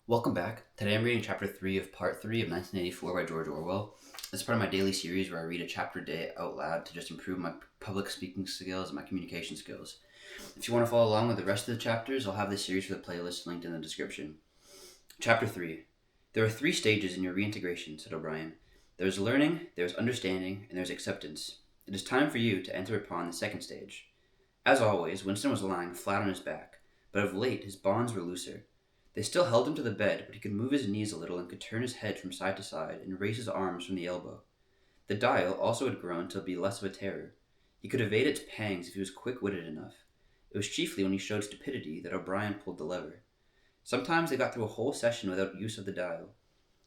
Welcome back. Today I'm reading chapter 3 of part 3 of 1984 by George Orwell. This is part of my daily series where I read a chapter a day out loud to just improve my public speaking skills and my communication skills. If you want to follow along with the rest of the chapters, I'll have this series for the playlist linked in the description. Chapter 3. There are 3 stages in your reintegration, said O'Brien. There's learning, there's understanding, and there's acceptance. It is time for you to enter upon the second stage. As always, Winston was lying flat on his back, but of late his bonds were looser. They still held him to the bed, but he could move his knees a little and could turn his head from side to side and raise his arms from the elbow. The dial also had grown to be less of a terror. He could evade its pangs if he was quick-witted enough. It was chiefly when he showed stupidity that O'Brien pulled the lever. Sometimes they got through a whole session without use of the dial.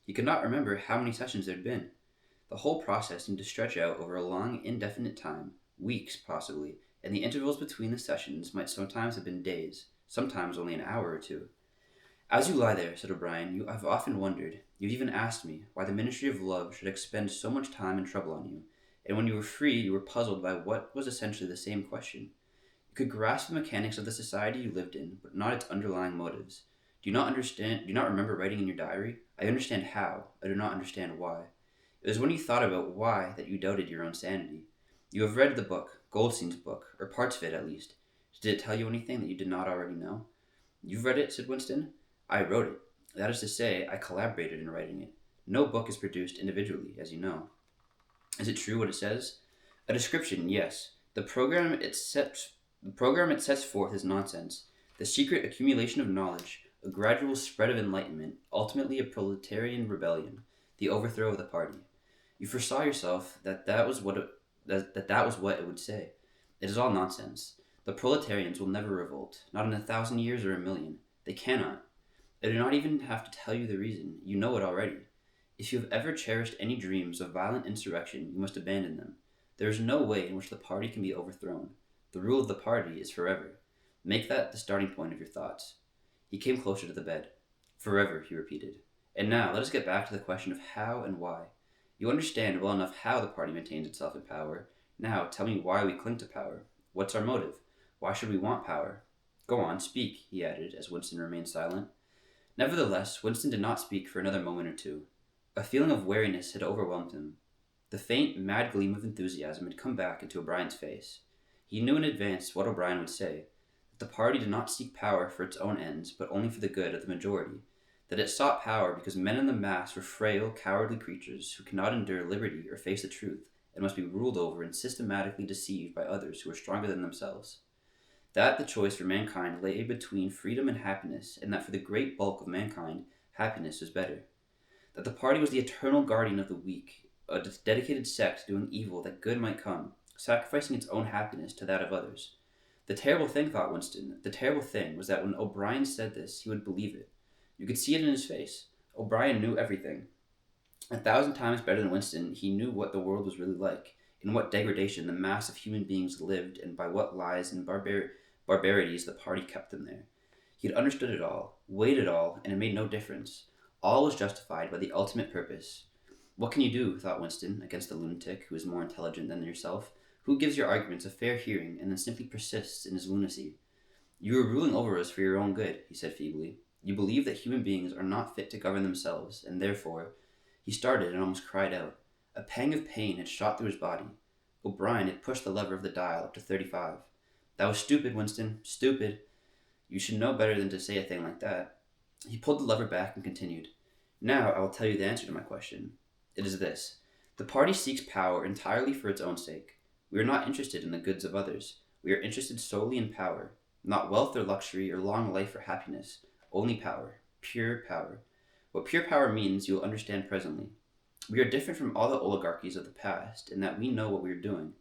He could not remember how many sessions there had been. The whole process seemed to stretch out over a long, indefinite time, weeks possibly, and the intervals between the sessions might sometimes have been days, sometimes only an hour or two. As you lie there, said O'Brien, you have often wondered, you've even asked me, why the Ministry of Love should expend so much time and trouble on you, and when you were free you were puzzled by what was essentially the same question. You could grasp the mechanics of the society you lived in, but not its underlying motives. Do you not remember writing in your diary? I understand how, I do not understand why. It was when you thought about why that you doubted your own sanity. You have read the book, Goldstein's book, or parts of it at least. Did it tell you anything that you did not already know? You've read it, said Winston. I wrote it. That is to say, I collaborated in writing it. No book is produced individually, as you know. Is it true what it says? A description, yes. The program it sets forth is nonsense. The secret accumulation of knowledge, a gradual spread of enlightenment, ultimately a proletarian rebellion, the overthrow of the party. You foresaw yourself that was what it would say. It is all nonsense. The proletarians will never revolt, not in 1,000 years or 1,000,000. They cannot. I do not even have to tell you the reason. You know it already. If you have ever cherished any dreams of violent insurrection, you must abandon them. There is no way in which the party can be overthrown. The rule of the party is forever. Make that the starting point of your thoughts. He came closer to the bed. Forever, he repeated. And now, let us get back to the question of how and why. You understand well enough how the party maintains itself in power. Now, tell me why we cling to power. What's our motive? Why should we want power? Go on, speak, he added, as Winston remained silent. Nevertheless, Winston did not speak for another moment or two. A feeling of weariness had overwhelmed him. The faint, mad gleam of enthusiasm had come back into O'Brien's face. He knew in advance what O'Brien would say, that the party did not seek power for its own ends, but only for the good of the majority, that it sought power because men in the mass were frail, cowardly creatures who cannot endure liberty or face the truth, and must be ruled over and systematically deceived by others who are stronger than themselves. That the choice for mankind lay between freedom and happiness, and that for the great bulk of mankind, happiness was better. That the party was the eternal guardian of the weak, a dedicated sect doing evil that good might come, sacrificing its own happiness to that of others. The terrible thing, thought Winston, the terrible thing was that when O'Brien said this, he would believe it. You could see it in his face. O'Brien knew everything. 1,000 times better than Winston, he knew what the world was really like, in what degradation the mass of human beings lived, and by what lies and barbarities the party kept them there. He had understood it all, weighed it all, and it made no difference. All was justified by the ultimate purpose. What can you do, thought Winston, against the lunatic who is more intelligent than yourself, who gives your arguments a fair hearing and then simply persists in his lunacy? You are ruling over us for your own good, he said feebly. You believe that human beings are not fit to govern themselves, and therefore... He started and almost cried out. A pang of pain had shot through his body. O'Brien had pushed the lever of the dial up to 35. That was stupid, Winston. Stupid. You should know better than to say a thing like that. He pulled the lever back and continued. Now I will tell you the answer to my question. It is this. The party seeks power entirely for its own sake. We are not interested in the goods of others. We are interested solely in power. Not wealth or luxury or long life or happiness. Only power. Pure power. What pure power means you will understand presently. We are different from all the oligarchies of the past in that we know what we are doing.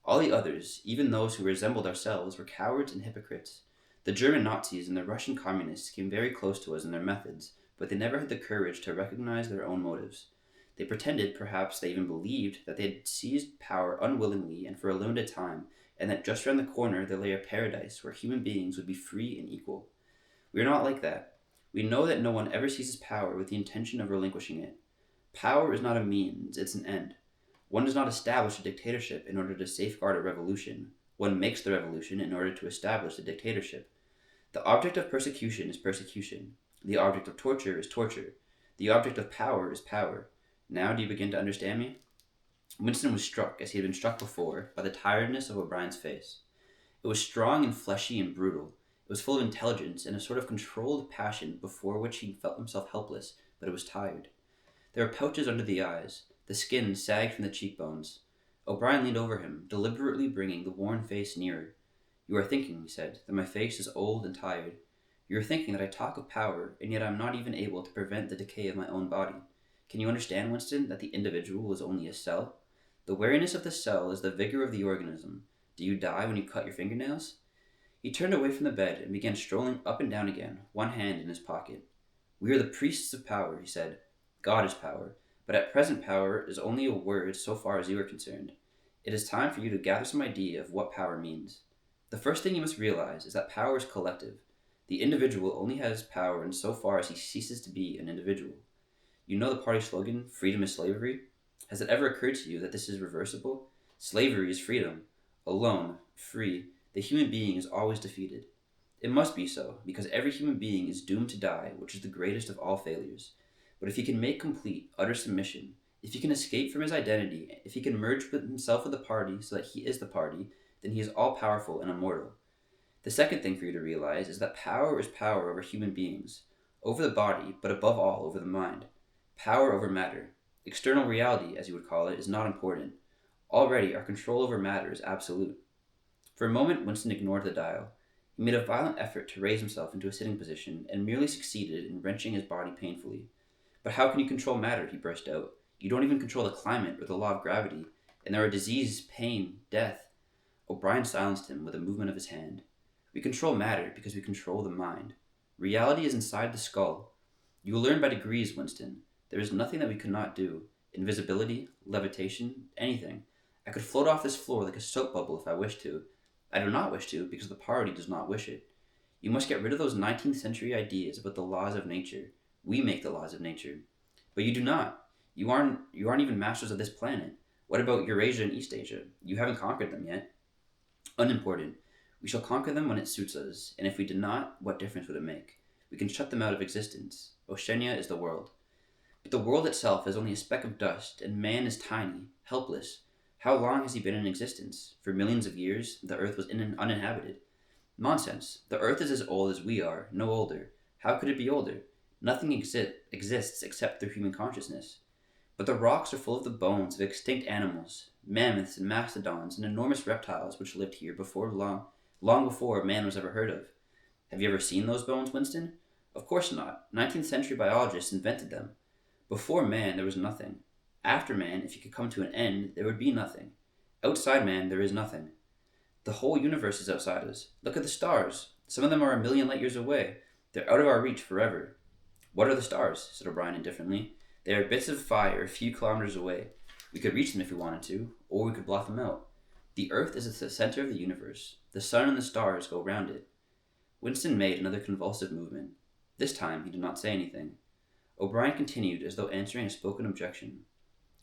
All the others, even those who resembled ourselves, were cowards and hypocrites. The German Nazis and the Russian communists came very close to us in their methods, but they never had the courage to recognize their own motives. They pretended, perhaps they even believed, that they had seized power unwillingly and for a limited time, and that just round the corner there lay a paradise where human beings would be free and equal. We are not like that. We know that no one ever seizes power with the intention of relinquishing it. Power is not a means, it's an end. One does not establish a dictatorship in order to safeguard a revolution. One makes the revolution in order to establish the dictatorship. The object of persecution is persecution. The object of torture is torture. The object of power is power. Now do you begin to understand me? Winston was struck, as he had been struck before, by the tiredness of O'Brien's face. It was strong and fleshy and brutal. It was full of intelligence and a sort of controlled passion before which he felt himself helpless, but it was tired. There were pouches under the eyes. The skin sagged from the cheekbones. O'Brien leaned over him, deliberately bringing the worn face nearer. "You are thinking," he said, "that my face is old and tired. You are thinking that I talk of power, and yet I am not even able to prevent the decay of my own body. Can you understand, Winston, that the individual is only a cell? The wariness of the cell is the vigor of the organism. Do you die when you cut your fingernails?" He turned away from the bed and began strolling up and down again, one hand in his pocket. "We are the priests of power," he said. "God is power, but at present power is only a word so far as you are concerned. It is time for you to gather some idea of what power means. The first thing you must realize is that power is collective. The individual only has power in so far as he ceases to be an individual. You know the party slogan, 'Freedom is slavery'? Has it ever occurred to you that this is reversible? Slavery is freedom. Alone, free, the human being is always defeated. It must be so, because every human being is doomed to die, which is the greatest of all failures. But if he can make complete, utter submission, if he can escape from his identity, if he can merge with himself with the party so that he is the party, then he is all-powerful and immortal. The second thing for you to realize is that power is power over human beings, over the body, but above all over the mind. Power over matter. External reality, as you would call it, is not important. Already, our control over matter is absolute." For a moment, Winston ignored the dial. He made a violent effort to raise himself into a sitting position, and merely succeeded in wrenching his body painfully. "But how can you control matter?" he burst out. "You don't even control the climate or the law of gravity, and there are disease, pain, death." O'Brien silenced him with a movement of his hand. "We control matter because we control the mind. Reality is inside the skull. You will learn by degrees, Winston. There is nothing that we could not do. Invisibility, levitation, anything. I could float off this floor like a soap bubble if I wished to. I do not wish to because the party does not wish it. You must get rid of those 19th century ideas about the laws of nature. We make the laws of nature. But you do not. You aren't even masters of this planet. What about Eurasia and East Asia? You haven't conquered them yet." "Unimportant. We shall conquer them when it suits us, and if we did not, what difference would it make? We can shut them out of existence. Oceania is the world. But the world itself is only a speck of dust, and man is tiny, helpless. How long has he been in existence? For millions of years, the earth was uninhabited. Nonsense. The earth is as old as we are, no older. How could it be older? Nothing exists except through human consciousness. But the rocks are full of the bones of extinct animals, mammoths and mastodons and enormous reptiles which lived here long before man was ever heard of. Have you ever seen those bones, Winston? Of course not. 19th century biologists invented them. Before man, there was nothing. After man, if you could come to an end, there would be nothing. Outside man, there is nothing. The whole universe is outside us. Look at the stars. Some of them are a million light years away. They're out of our reach forever." "What are the stars?" said O'Brien indifferently. "They are bits of fire a few kilometers away. We could reach them if we wanted to, or we could blot them out. The earth is at the center of the universe. The sun and the stars go round it." Winston made another convulsive movement. This time he did not say anything. O'Brien continued as though answering a spoken objection.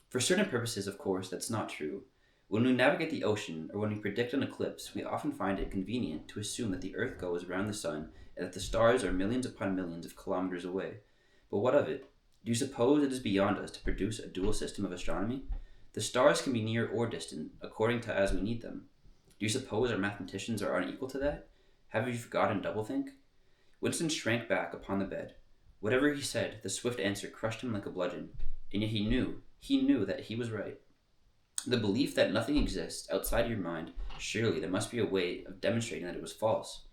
"For certain purposes, of course, that's not true. When we navigate the ocean, or when we predict an eclipse, we often find it convenient to assume that the earth goes around the sun and that the stars are millions upon millions of kilometers away. But what of it? Do you suppose it is beyond us to produce a dual system of astronomy? The stars can be near or distant, according to as we need them. Do you suppose our mathematicians are unequal to that? Have you forgotten doublethink?" Winston shrank back upon the bed. Whatever he said, the swift answer crushed him like a bludgeon, and yet he knew that he was right. The belief that nothing exists outside your mind, surely there must be a way of demonstrating that it was false.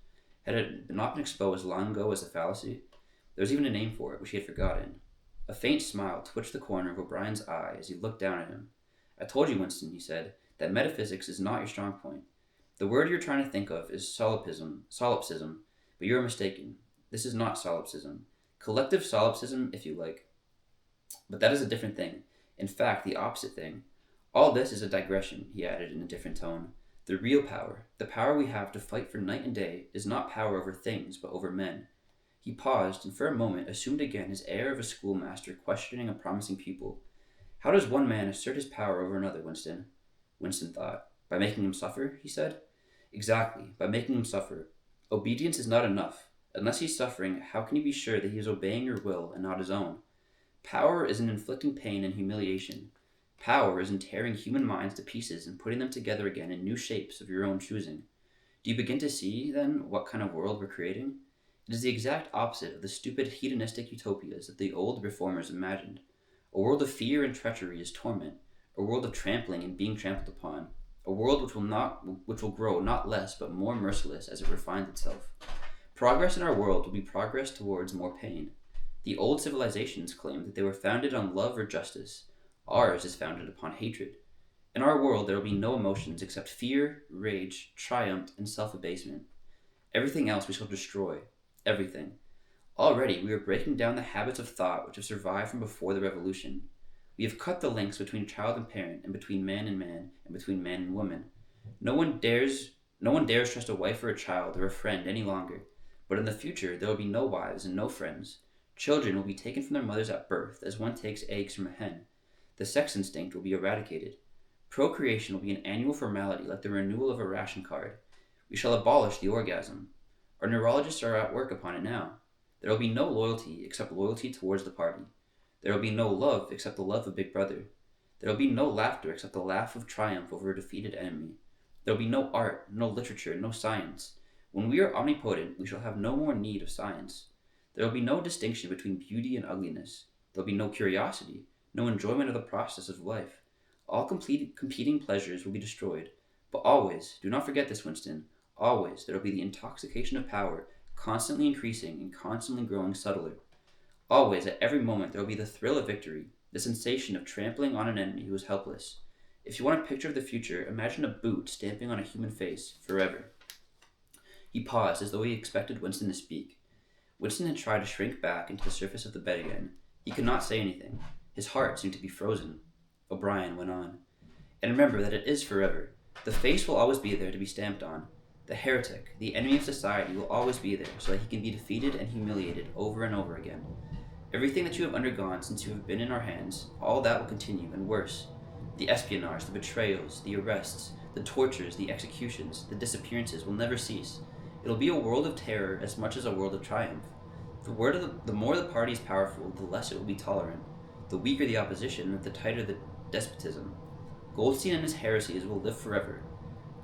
Had it not been exposed long ago as a fallacy? There was even a name for it, which he had forgotten. A faint smile twitched the corner of O'Brien's eye as he looked down at him. "I told you, Winston," he said, "that metaphysics is not your strong point. The word you're trying to think of is solipsism, but you are mistaken. This is not solipsism. Collective solipsism, if you like. But that is a different thing. In fact, the opposite thing. All this is a digression," he added in a different tone. "The real power, the power we have to fight for night and day, is not power over things, but over men." He paused, and for a moment assumed again his air of a schoolmaster questioning a promising pupil. "How does one man assert his power over another, Winston?" Winston thought. "By making him suffer," he said. "Exactly, by making him suffer. Obedience is not enough. Unless he's suffering, how can he be sure that he is obeying your will and not his own? Power is in inflicting pain and humiliation. Power is in tearing human minds to pieces and putting them together again in new shapes of your own choosing. Do you begin to see, then, what kind of world we're creating? It is the exact opposite of the stupid hedonistic utopias that the old reformers imagined. A world of fear and treachery is torment, a world of trampling and being trampled upon, a world which will grow not less but more merciless as it refines itself. Progress in our world will be progress towards more pain. The old civilizations claimed that they were founded on love or justice. Ours is founded upon hatred. In our world, there will be no emotions except fear, rage, triumph, and self-abasement. Everything else we shall destroy. Everything. Already, we are breaking down the habits of thought which have survived from before the revolution. We have cut the links between child and parent, and between man, and between man and woman. No one dares trust a wife or a child or a friend any longer. But in the future, there will be no wives and no friends. Children will be taken from their mothers at birth, as one takes eggs from a hen. The sex instinct will be eradicated. Procreation will be an annual formality like the renewal of a ration card. We shall abolish the orgasm. Our neurologists are at work upon it now. There will be no loyalty except loyalty towards the party. There will be no love except the love of Big Brother. There will be no laughter except the laugh of triumph over a defeated enemy. There will be no art, no literature, no science. When we are omnipotent, we shall have no more need of science. There will be no distinction between beauty and ugliness. There will be no curiosity, no enjoyment of the process of life. All competing pleasures will be destroyed. But always, do not forget this, Winston, always there will be the intoxication of power, constantly increasing and constantly growing subtler. Always, at every moment, there will be the thrill of victory, the sensation of trampling on an enemy who is helpless. If you want a picture of the future, imagine a boot stamping on a human face, forever. He paused as though he expected Winston to speak. Winston had tried to shrink back into the surface of the bed again. He could not say anything. His heart seemed to be frozen. O'Brien went on. And remember that it is forever. The face will always be there to be stamped on. The heretic, the enemy of society, will always be there so that he can be defeated and humiliated over and over again. Everything that you have undergone since you have been in our hands, all that will continue, and worse. The espionage, the betrayals, the arrests, the tortures, the executions, the disappearances will never cease. It'll be a world of terror as much as a world of triumph. The more the party is powerful, the less it will be tolerant. The weaker the opposition, the tighter the despotism. Goldstein and his heresies will live forever.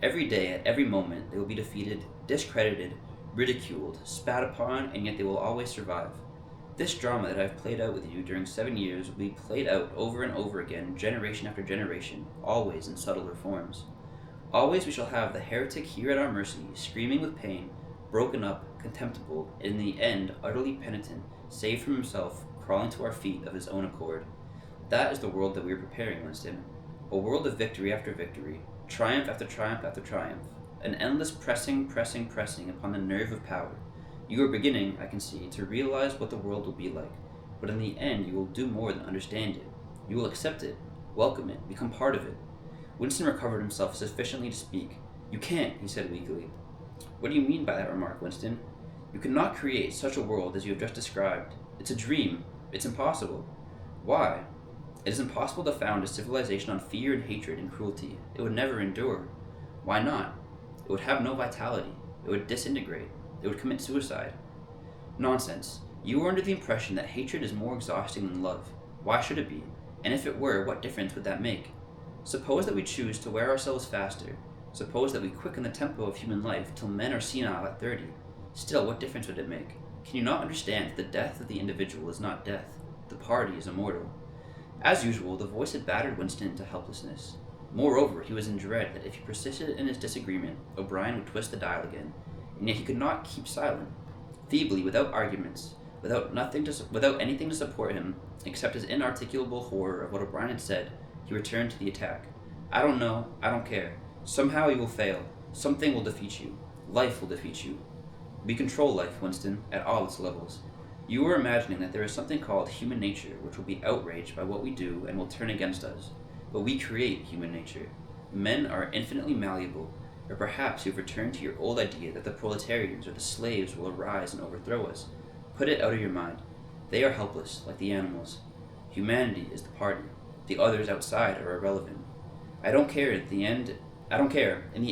Every day, at every moment, they will be defeated, discredited, ridiculed, spat upon, and yet they will always survive. This drama that I have played out with you during 7 years will be played out over and over again, generation after generation, always in subtler forms. Always we shall have the heretic here at our mercy, screaming with pain, broken up, contemptible, and in the end utterly penitent, saved from himself, crawling to our feet of his own accord. That is the world that we are preparing, Winston. A world of victory after victory, triumph after triumph after triumph, an endless pressing upon the nerve of power. You are beginning, I can see, to realize what the world will be like, but in the end you will do more than understand it. You will accept it, welcome it, become part of it. Winston recovered himself sufficiently to speak. You can't, he said weakly. What do you mean by that remark, Winston? You cannot create such a world as you have just described. It's a dream. It's impossible. Why? It is impossible to found a civilization on fear and hatred and cruelty. It would never endure. Why not? It would have no vitality. It would disintegrate. It would commit suicide. Nonsense. You are under the impression that hatred is more exhausting than love. Why should it be? And if it were, what difference would that make? Suppose that we choose to wear ourselves faster. Suppose that we quicken the tempo of human life till men are senile at 30. Still, what difference would it make? Can you not understand that the death of the individual is not death? The party is immortal. As usual, the voice had battered Winston into helplessness. Moreover, he was in dread that if he persisted in his disagreement, O'Brien would twist the dial again, and yet he could not keep silent. Feebly, without arguments, without anything to support him, except his inarticulable horror of what O'Brien had said, he returned to the attack. I don't know. I don't care. Somehow you will fail. Something will defeat you. Life will defeat you. We control life, Winston, at all its levels. You are imagining that there is something called human nature which will be outraged by what we do and will turn against us. But we create human nature. Men are infinitely malleable. Or perhaps you've returned to your old idea that the proletarians or the slaves will arise and overthrow us. Put it out of your mind. They are helpless, like the animals. Humanity is the party. The others outside are irrelevant. I don't care. In the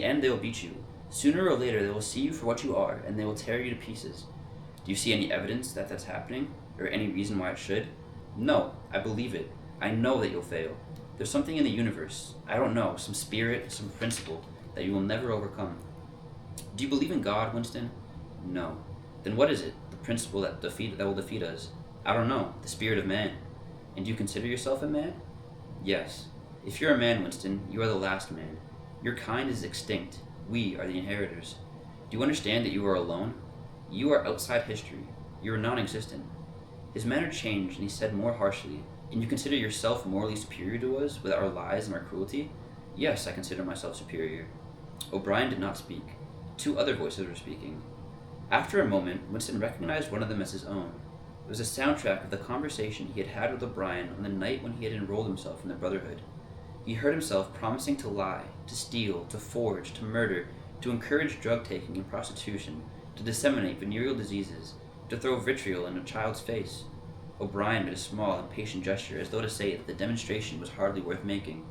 end, they will beat you. Sooner or later, they will see you for what you are, and they will tear you to pieces. Do you see any evidence that that's happening, or any reason why it should? No, I believe it. I know that you'll fail. There's something in the universe, I don't know, some spirit, some principle, that you will never overcome. Do you believe in God, Winston? No. Then what is it? The principle that will defeat us? I don't know. The spirit of man. And do you consider yourself a man? Yes. If you're a man, Winston, you are the last man. Your kind is extinct. We are the inheritors. Do you understand that you are alone? You are outside history. You are non-existent. His manner changed, and he said more harshly, "And you consider yourself morally superior to us with our lies and our cruelty?" "Yes, I consider myself superior." O'Brien did not speak. Two other voices were speaking. After a moment, Winston recognized one of them as his own. It was a soundtrack of the conversation he had had with O'Brien on the night when he had enrolled himself in the Brotherhood. He heard himself promising to lie, to steal, to forge, to murder, to encourage drug-taking and prostitution, to disseminate venereal diseases, to throw vitriol in a child's face. O'Brien made a small, impatient gesture as though to say that the demonstration was hardly worth making.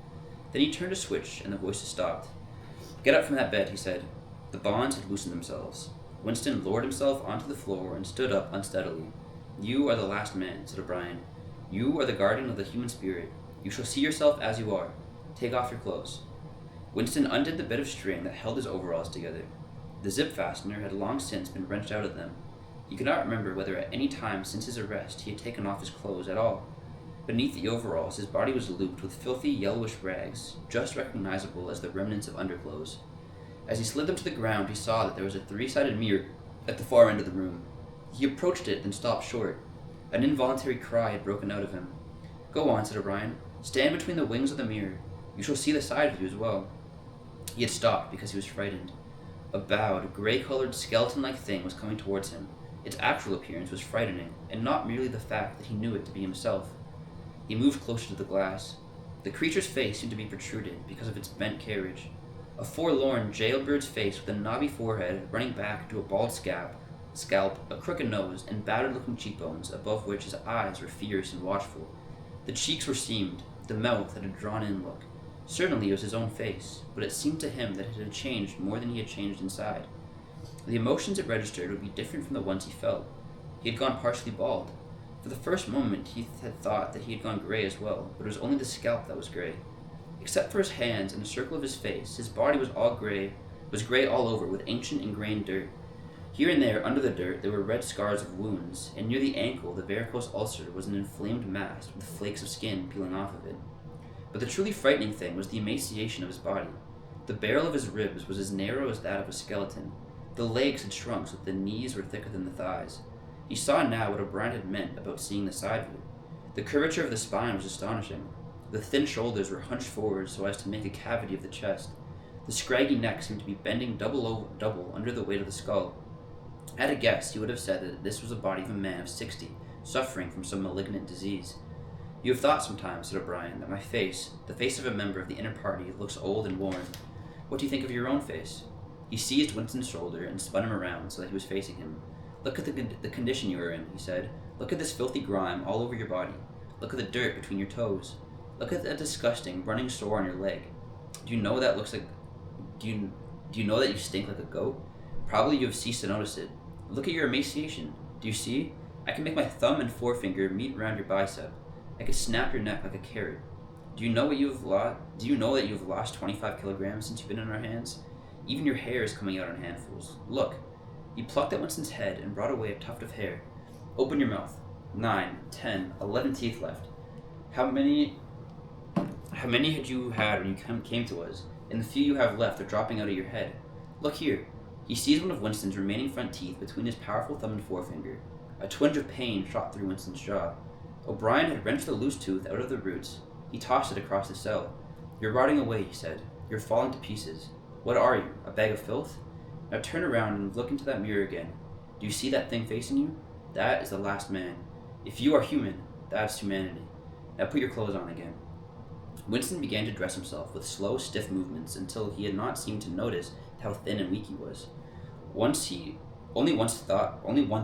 Then he turned a switch, and the voices stopped. "Get up from that bed," he said. The bonds had loosened themselves. Winston lowered himself onto the floor and stood up unsteadily. "You are the last man," said O'Brien. "You are the guardian of the human spirit. You shall see yourself as you are. Take off your clothes." Winston undid the bit of string that held his overalls together. The zip fastener had long since been wrenched out of them. He could not remember whether at any time since his arrest he had taken off his clothes at all. Beneath the overalls, his body was looped with filthy yellowish rags, just recognizable as the remnants of underclothes. As he slid them to the ground, he saw that there was a three-sided mirror at the far end of the room. He approached it, then stopped short. An involuntary cry had broken out of him. "Go on," said O'Brien. "Stand between the wings of the mirror. You shall see the side view as well." He had stopped because he was frightened. A bowed, gray-colored, skeleton-like thing was coming towards him. Its actual appearance was frightening, and not merely the fact that he knew it to be himself. He moved closer to the glass. The creature's face seemed to be protruded because of its bent carriage. A forlorn jailbird's face with a knobby forehead running back to a bald scalp, a crooked nose, and battered-looking cheekbones, above which his eyes were fierce and watchful. The cheeks were seamed, the mouth had a drawn-in look. Certainly it was his own face, but it seemed to him that it had changed more than he had changed inside. The emotions it registered would be different from the ones he felt. He had gone partially bald. For the first moment he had thought that he had gone gray as well, but it was only the scalp that was gray. Except for his hands and the circle of his face, his body was gray all over with ancient ingrained dirt. Here and there, under the dirt, there were red scars of wounds, and near the ankle the varicose ulcer was an inflamed mass with flakes of skin peeling off of it. But the truly frightening thing was the emaciation of his body. The barrel of his ribs was as narrow as that of a skeleton. The legs had shrunk so that the knees were thicker than the thighs. He saw now what O'Brien had meant about seeing the side view. The curvature of the spine was astonishing. The thin shoulders were hunched forward so as to make a cavity of the chest. The scraggy neck seemed to be bending double under the weight of the skull. At a guess, he would have said that this was the body of a man of 60, suffering from some malignant disease. "You have thought sometimes," said O'Brien, "that my face, the face of a member of the inner party, looks old and worn. What do you think of your own face?" He seized Winston's shoulder and spun him around so that he was facing him. "Look at the condition you are in," he said. "Look at this filthy grime all over your body. Look at the dirt between your toes. Look at that disgusting running sore on your leg. Do you know what that looks like? Do you know that you stink like a goat? Probably you have ceased to notice it. Look at your emaciation. Do you see? I can make my thumb and forefinger meet around your bicep. I can snap your neck like a carrot. Do you know that you have lost 25 kilograms since you've been in our hands? Even your hair is coming out in handfuls. Look." He plucked at Winston's head and brought away a tuft of hair. "Open your mouth. 9, 10, 11 teeth left. How many had you had when you came to us? And the few you have left are dropping out of your head. Look here." He seized one of Winston's remaining front teeth between his powerful thumb and forefinger. A twinge of pain shot through Winston's jaw. O'Brien had wrenched the loose tooth out of the roots. He tossed it across the cell. "You're rotting away," he said. "You're falling to pieces. What are you, a bag of filth? Now turn around and look into that mirror again. Do you see that thing facing you? That is the last man. If you are human, that is humanity. Now put your clothes on again." Winston began to dress himself with slow, stiff movements until he had not seemed to notice how thin and weak he was. Only one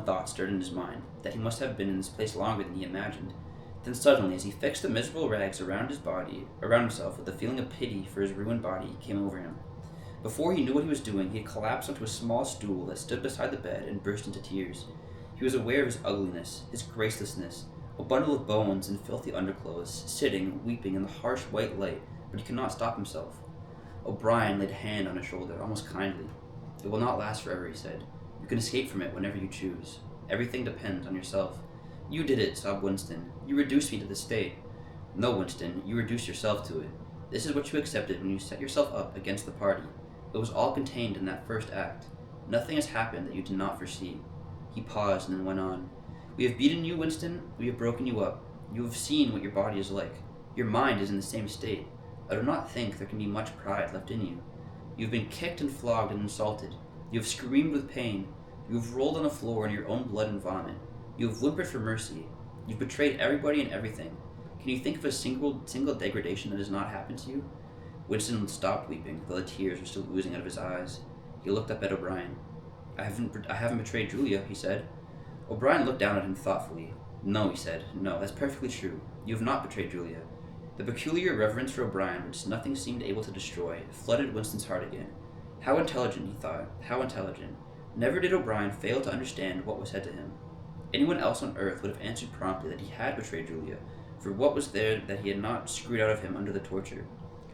thought stirred in his mind, that he must have been in this place longer than he imagined. Then suddenly, as he fixed the miserable rags around himself with a feeling of pity for his ruined body, came over him. Before he knew what he was doing, he had collapsed onto a small stool that stood beside the bed and burst into tears. He was aware of his ugliness, his gracelessness, a bundle of bones and filthy underclothes, sitting, weeping in the harsh white light, but he could not stop himself. O'Brien laid a hand on his shoulder, almost kindly. It will not last forever, he said. You can escape from it whenever you choose. Everything depends on yourself. You did it, sobbed Winston. You reduced me to this state. No, Winston, you reduced yourself to it. This is what you accepted when you set yourself up against the party. It was all contained in that first act. Nothing has happened that you did not foresee. He paused and then went on. We have beaten you, Winston. We have broken you up. You have seen what your body is like. Your mind is in the same state. I do not think there can be much pride left in you. You have been kicked and flogged and insulted. You have screamed with pain. You have rolled on the floor in your own blood and vomit. You have whimpered for mercy. You've betrayed everybody and everything. Can you think of a single degradation that has not happened to you? Winston stopped weeping, though the tears were still oozing out of his eyes. He looked up at O'Brien. I haven't betrayed Julia, he said. O'Brien looked down at him thoughtfully. No, he said. No, that's perfectly true. You have not betrayed Julia. The peculiar reverence for O'Brien, which nothing seemed able to destroy, flooded Winston's heart again. How intelligent, he thought. How intelligent. Never did O'Brien fail to understand what was said to him. Anyone else on Earth would have answered promptly that he had betrayed Julia, for what was there that he had not screwed out of him under the torture?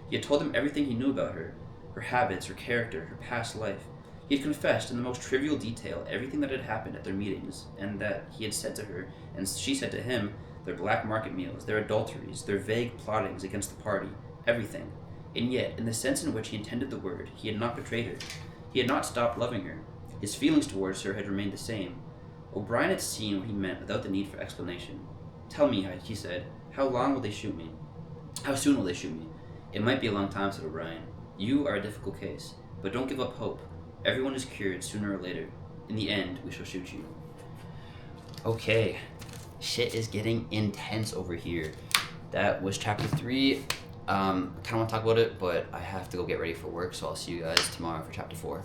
He had told him everything he knew about her habits, her character, her past life. He had confessed in the most trivial detail everything that had happened at their meetings, and that he had said to her, and she said to him, their black market meals, their adulteries, their vague plottings against the party, everything. And yet, in the sense in which he intended the word, he had not betrayed her. He had not stopped loving her. His feelings towards her had remained the same. O'Brien had seen what he meant without the need for explanation. Tell me, he said, how long will they shoot me? How soon will they shoot me? It might be a long time, said O'Brien. You are a difficult case, but don't give up hope. Everyone is cured sooner or later. In the end, we shall shoot you. Okay. Shit is getting intense over here. That was chapter 3. I kind of want to talk about it, but I have to go get ready for work, so I'll see you guys tomorrow for chapter 4.